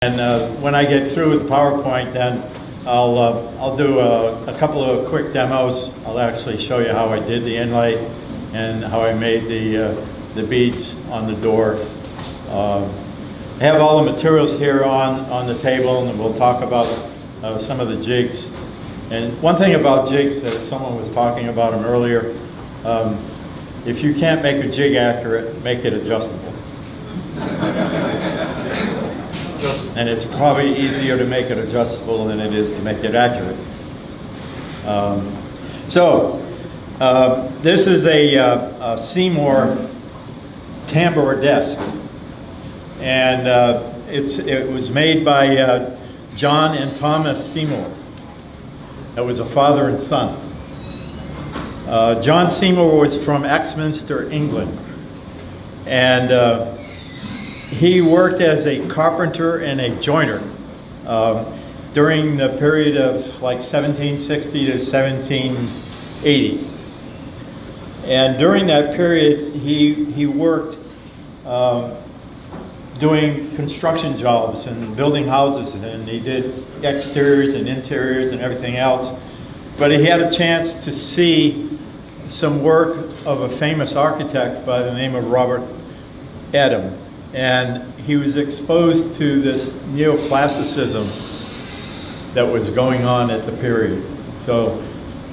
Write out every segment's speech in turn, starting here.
And when I get through with PowerPoint, then I'll do a couple of quick demos. I'll actually show you how I did the inlay and how I made the beads on the door. I have all the materials here on the table, and we'll talk about some of the jigs. And one thing about jigs, that someone was talking about them earlier, if you can't make a jig accurate, make it adjustable. And it's probably easier to make it adjustable than it is to make it accurate. This is a Seymour Tambour Desk. And it was made by John and Thomas Seymour. It was a father and son. John Seymour was from Exminster, England. And he worked as a carpenter and a joiner during the period of like 1760 to 1780. And during that period, he worked doing construction jobs and building houses, and he did exteriors and interiors and everything else. But he had a chance to see some work of a famous architect by the name of Robert Adam. And he was exposed to this neoclassicism that was going on at the period. So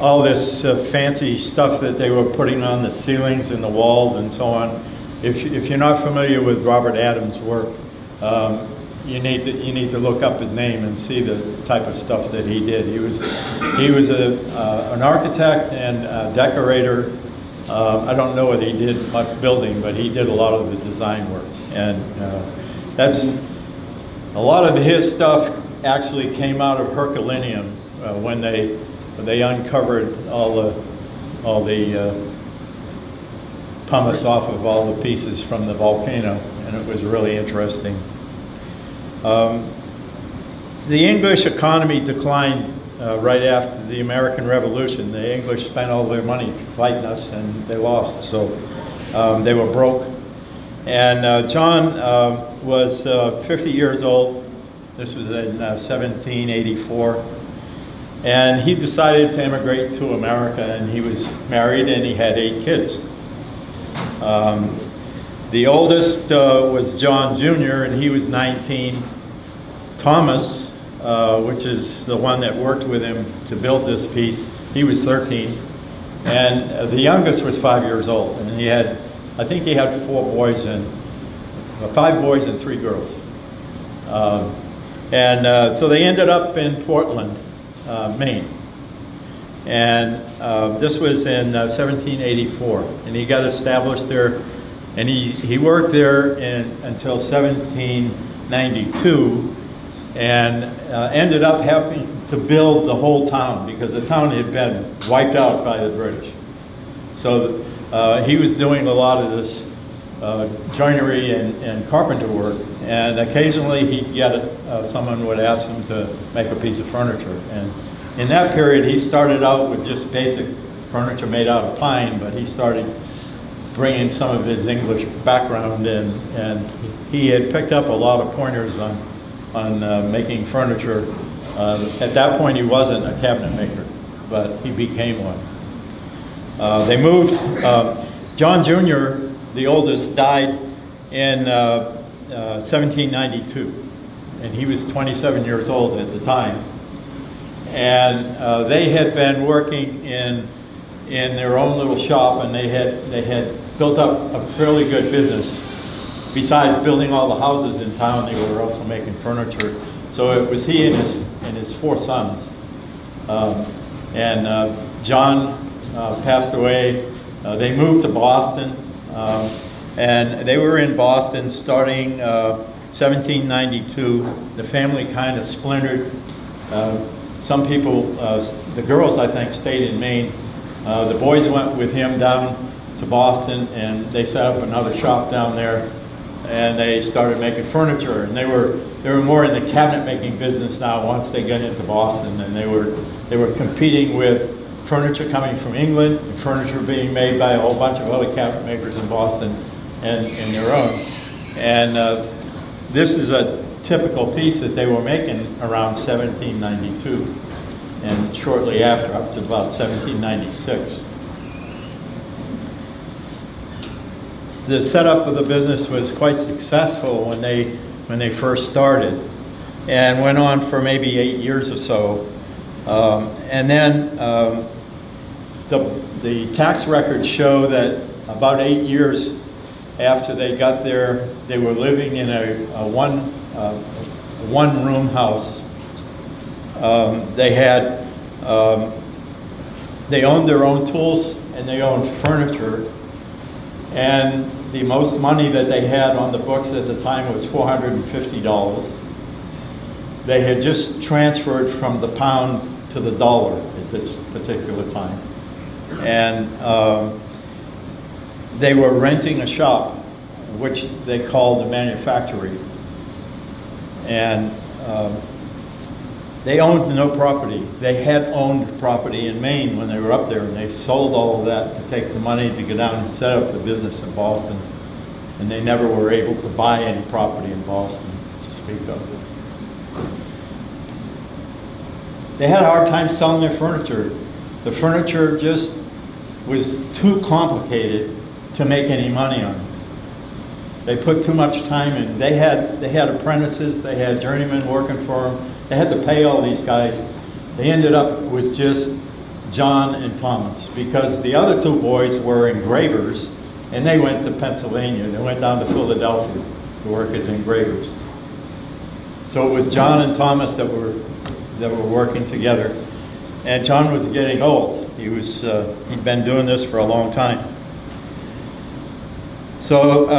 all this fancy stuff that they were putting on the ceilings and the walls and so on. If you're not familiar with Robert Adams' work, you need to look up his name and see the type of stuff that he did. He was an architect and a decorator. I don't know whether he did much building, but he did a lot of the design work. And that's a lot of his stuff actually came out of Herculaneum when they uncovered all the pumice off of all the pieces from the volcano, and it was really interesting. The English economy declined right after the American Revolution. The English spent all their money fighting us, and they lost, so they were broke. And John was 50 years old. This was in 1784. And he decided to immigrate to America, and he was married and he had 8 kids. The oldest was John Jr., and he was 19. Thomas, which is the one that worked with him to build this piece, he was 13. And the youngest was 5 years old, and I think he had 4 boys and 5 boys and 3 girls. So they ended up in Portland, Maine. And this was in 1784, and he got established there, and he worked there until 1792, and ended up having to build the whole town because the town had been wiped out by the British. So he was doing a lot of this joinery and carpenter work, and occasionally someone would ask him to make a piece of furniture. And in that period, he started out with just basic furniture made out of pine, but he started bringing some of his English background in, and he had picked up a lot of pointers on making furniture. At that point, he wasn't a cabinet maker, but he became one. They moved. John Jr., the oldest, died in 1792, and he was 27 years old at the time. And they had been working in their own little shop, and they had built up a fairly good business. Besides building all the houses in town, they were also making furniture. So it was he and his 4 sons. John passed away. They moved to Boston, and they were in Boston starting 1792. The family kind of splintered. Some people, the girls I think, stayed in Maine. The boys went with him down to Boston, and they set up another shop down there, and they started making furniture. And they were more in the cabinet making business now once they got into Boston, and they were competing with furniture coming from England and furniture being made by a whole bunch of other cabinet makers in Boston and their own. And this is a typical piece that they were making around 1792 and shortly after, up to about 1796. The setup of the business was quite successful when they first started, and went on for maybe 8 years or so. And then the tax records show that about 8 years after they got there, they were living in a one-room house. They owned their own tools and they owned furniture. And the most money that they had on the books at the time was $450. They had just transferred from the pound to the dollar at this particular time. And they were renting a shop, which they called the manufactory. And they owned no property. They had owned property in Maine when they were up there, and they sold all of that to take the money to go down and set up the business in Boston. And they never were able to buy any property in Boston to speak of. They had a hard time selling their furniture. The furniture just was too complicated to make any money on. They put too much time in. They had apprentices, they had journeymen working for them. They had to pay all these guys. They ended up with just John and Thomas, because the other two boys were engravers, and they went to Pennsylvania. They went down to Philadelphia to work as engravers. So it was John and Thomas that were working together. And John was getting old. He'd been doing this for a long time. So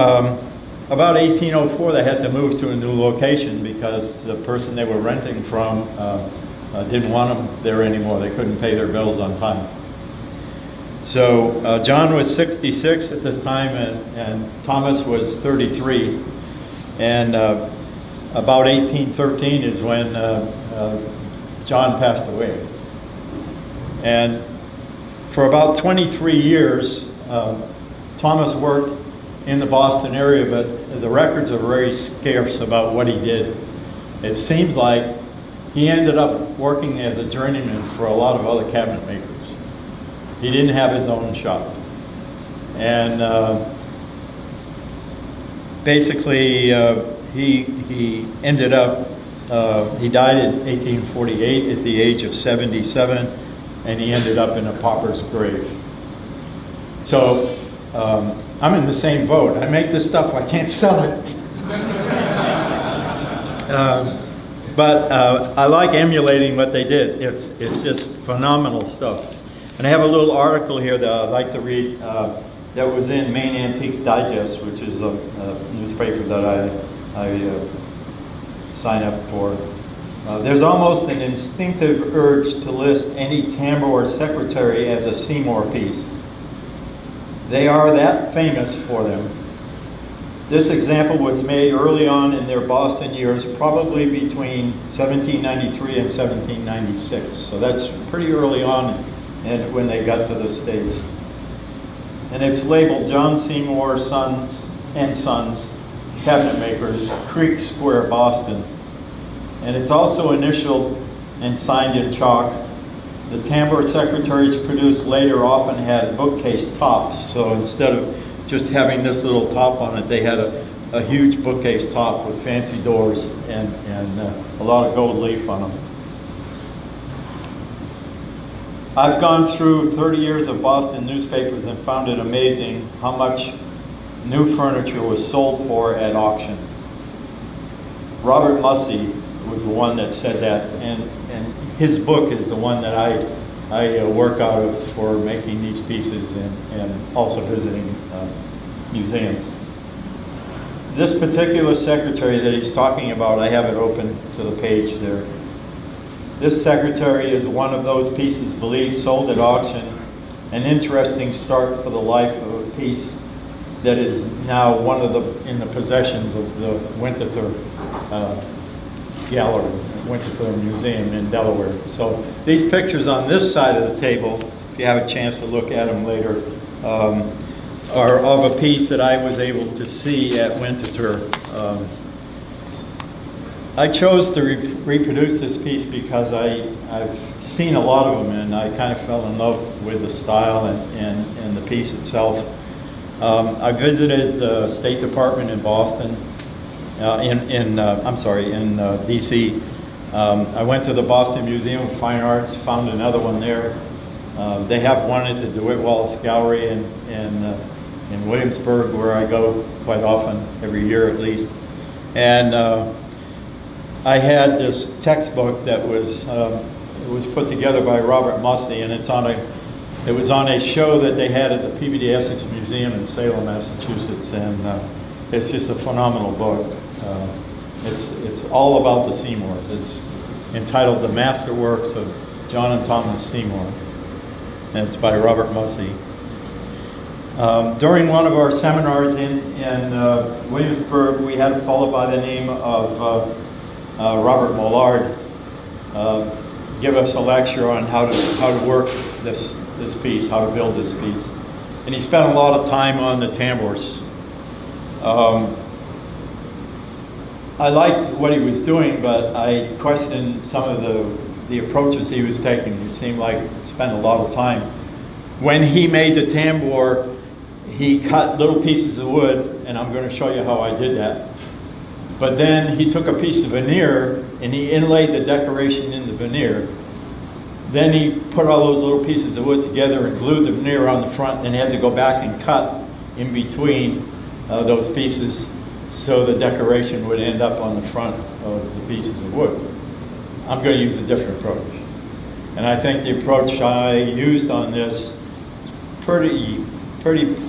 about 1804, they had to move to a new location because the person they were renting from didn't want them there anymore. They couldn't pay their bills on time. So John was 66 at this time, and Thomas was 33. And about 1813 is when John passed away. And for about 23 years, Thomas worked in the Boston area, but the records are very scarce about what he did. It seems like he ended up working as a journeyman for a lot of other cabinet makers. He didn't have his own shop. And basically, he ended up, he died in 1848 at the age of 77, and he ended up in a pauper's grave. So I'm in the same boat. I make this stuff, I can't sell it. But I like emulating what they did. It's just phenomenal stuff. And I have a little article here that I'd like to read that was in Maine Antiques Digest, which is a newspaper that I sign up for. There's almost an instinctive urge to list any tambour or secretary as a Seymour piece. They are that famous for them. This example was made early on in their Boston years, probably between 1793 and 1796. So that's pretty early on and when they got to the States. And it's labeled John Seymour Sons and Sons, Cabinet Makers, Creek Square, Boston. And it's also initialed and signed in chalk. The tambour secretaries produced later often had bookcase tops, so instead of just having this little top on it, they had a huge bookcase top with fancy doors and a lot of gold leaf on them. I've gone through 30 years of Boston newspapers and found it amazing how much new furniture was sold for at auction. Robert Mussey was the one that said that, and his book is the one that I work out of for making these pieces and also visiting museums. This particular secretary that he's talking about, I have it open to the page there. This secretary is one of those pieces believed sold at auction, an interesting start for the life of a piece that is now in the possessions of the Winterthur Gallery, Winterthur Museum in Delaware. So these pictures on this side of the table, if you have a chance to look at them later, are of a piece that I was able to see at Winterthur. I chose to reproduce this piece because I've seen a lot of them, and I kind of fell in love with the style and the piece itself. I visited the State Department in Boston, in D.C. I went to the Boston Museum of Fine Arts, found another one there. They have one at the DeWitt Wallace Gallery in Williamsburg, where I go quite often, every year at least. And I had this textbook that was it was put together by Robert Mussey, and it was on a show that they had at the Peabody Essex Museum in Salem, Massachusetts, and it's just a phenomenal book. It's all about the Seymours. It's entitled "The Masterworks of John and Thomas Seymour," and it's by Robert Mussey. During one of our seminars in Williamsburg, we had a fellow by the name of Robert Millard give us a lecture on how to work this piece, how to build this piece. And he spent a lot of time on the tambours. I liked what he was doing, but I questioned some of the approaches he was taking. It seemed like he spent a lot of time. When he made the tambour, he cut little pieces of wood, and I'm going to show you how I did that. But then he took a piece of veneer and he inlaid the decoration in the veneer. Then he put all those little pieces of wood together and glued the veneer on the front, and had to go back and cut in between those pieces so the decoration would end up on the front of the pieces of wood. I'm going to use a different approach. And I think the approach I used on this is pretty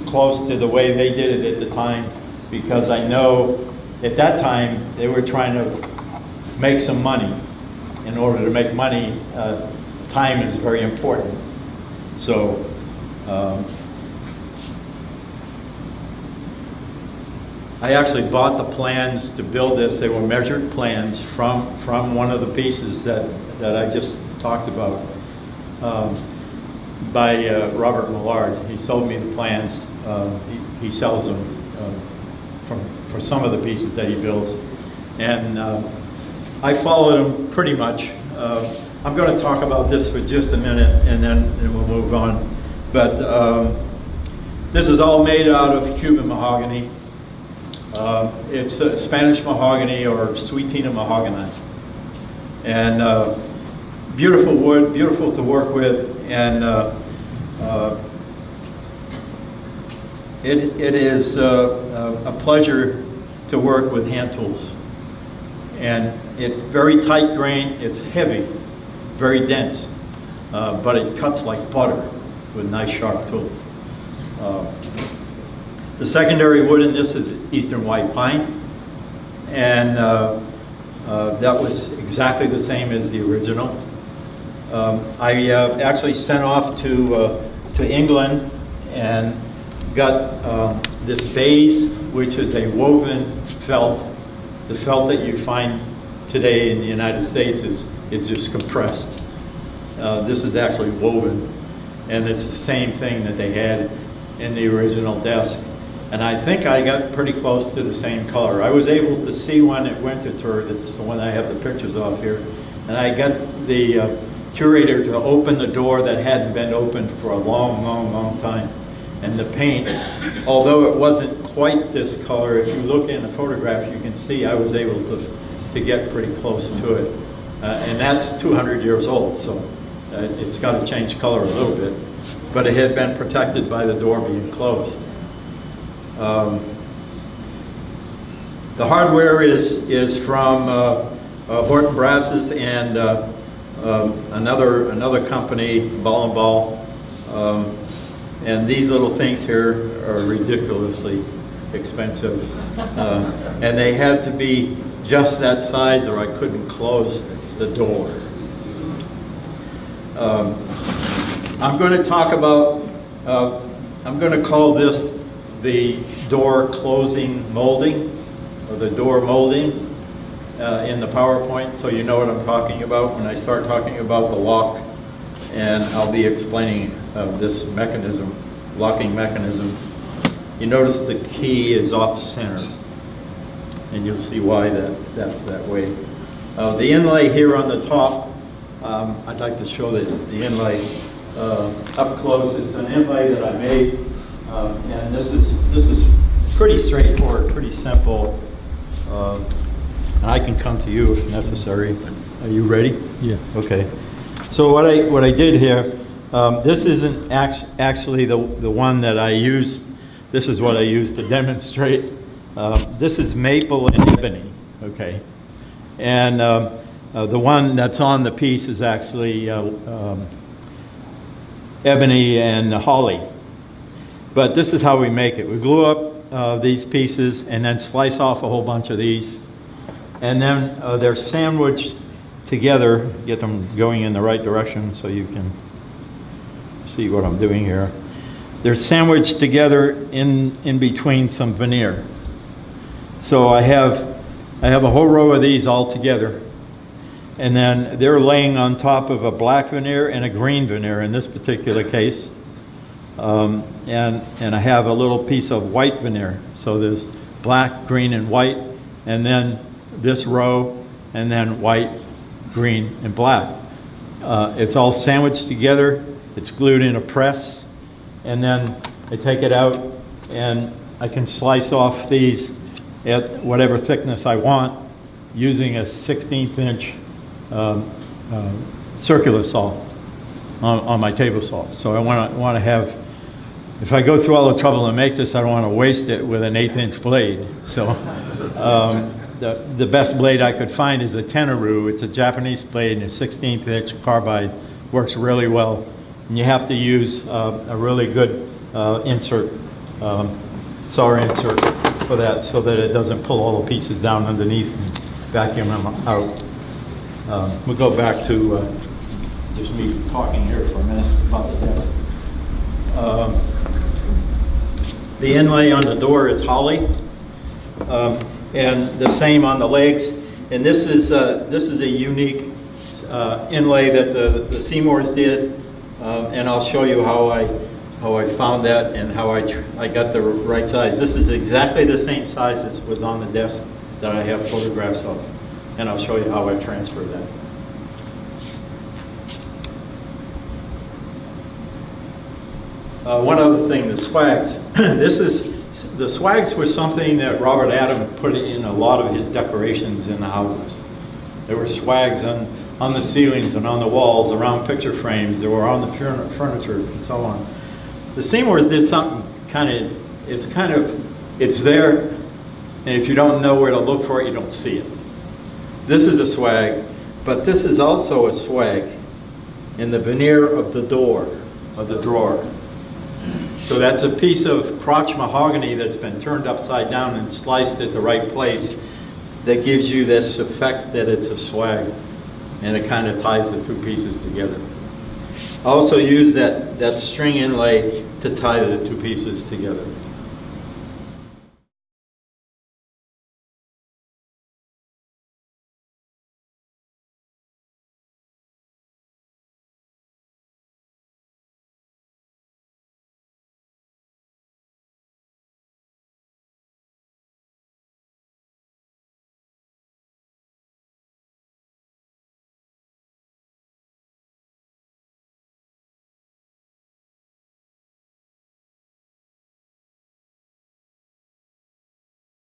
close to the way they did it at the time, because I know at that time they were trying to make some money. In order to make money, time is very important. So I actually bought the plans to build this. They were measured plans from one of the pieces that I just talked about by Robert Millard. He sold me the plans. He sells them for some of the pieces that he builds. And I followed him pretty much. I'm going to talk about this for just a minute, and then we'll move on. But this is all made out of Cuban mahogany. It's Spanish mahogany or Sweetina mahogany. And beautiful wood, beautiful to work with, and it is a pleasure to work with hand tools. And it's very tight grain, it's heavy, very dense, but it cuts like butter with nice sharp tools. The secondary wood in this is eastern white pine, and that was exactly the same as the original. I actually sent off to England and got this baize, which is a woven felt. The felt that you find today in the United States is just compressed. This is actually woven, and it's the same thing that they had in the original desk. And I think I got pretty close to the same color. I was able to see one at Winterthur, that's the one I have the pictures of here, and I got the curator to open the door that hadn't been opened for a long time. And the paint, although it wasn't quite this color, if you look in the photograph, you can see I was able to get pretty close to it. And that's 200 years old, so it's got to change color a little bit. But it had been protected by the door being closed. The hardware is from Horton Brasses and another company, Ball & Ball. And these little things here are ridiculously expensive. And they had to be just that size or I couldn't close the door. I'm going to talk about, I'm going to call this the door closing molding, or the door molding in the PowerPoint, so you know what I'm talking about when I start talking about the lock. And I'll be explaining this mechanism, locking mechanism. You notice the key is off center, and you'll see why that's that way. The inlay here on the top, I'd like to show the inlay up close. It's an inlay that I made, and this is pretty straightforward, pretty simple. And I can come to you if necessary. Are you ready? Yeah. Okay. So what I did here, this isn't actually the one that I used. This is what I used to demonstrate. This is maple and ebony. Okay. And the one that's on the piece is actually ebony and holly. But this is how we make it. We glue up these pieces and then slice off a whole bunch of these. And then they're sandwiched together, get them going in the right direction so you can see what I'm doing here. They're sandwiched together in between some veneer. So I have a whole row of these all together. And then they're laying on top of a black veneer and a green veneer in this particular case. And I have a little piece of white veneer. So there's black, green, and white, and then this row, and then white, green, and black. It's all sandwiched together. It's glued in a press, and then I take it out, and I can slice off these at whatever thickness I want using a 16th inch circular saw on my table saw. So I want to have, if I go through all the trouble to make this, I don't want to waste it with an 1/8 inch blade. So the best blade I could find is a Tenaru. It's a Japanese blade and a 16th inch carbide. Works really well. And you have to use a really good insert, saw insert for that, so that it doesn't pull all the pieces down underneath and vacuum them out. We'll go back to just me talking here for a minute about the desk. The inlay on the door is holly, and the same on the legs. And this is a unique inlay that the Seymours did, and I'll show you how I found that and how I got the right size. This is exactly the same size as was on the desk that I have photographs of, and I'll show you how I transferred that. One other thing, the swags. The swags were something that Robert Adam put in a lot of his decorations in the houses. There were swags on the ceilings and on the walls, around picture frames. They were on the furniture and so on. The Seymours did something it's there, and if you don't know where to look for it, you don't see it. This is a swag, but this is also a swag in the veneer of the door, of the drawer. So that's a piece of crotch mahogany that's been turned upside down and sliced at the right place that gives you this effect that it's a swag, and it kind of ties the two pieces together. I also use that string inlay to tie the two pieces together.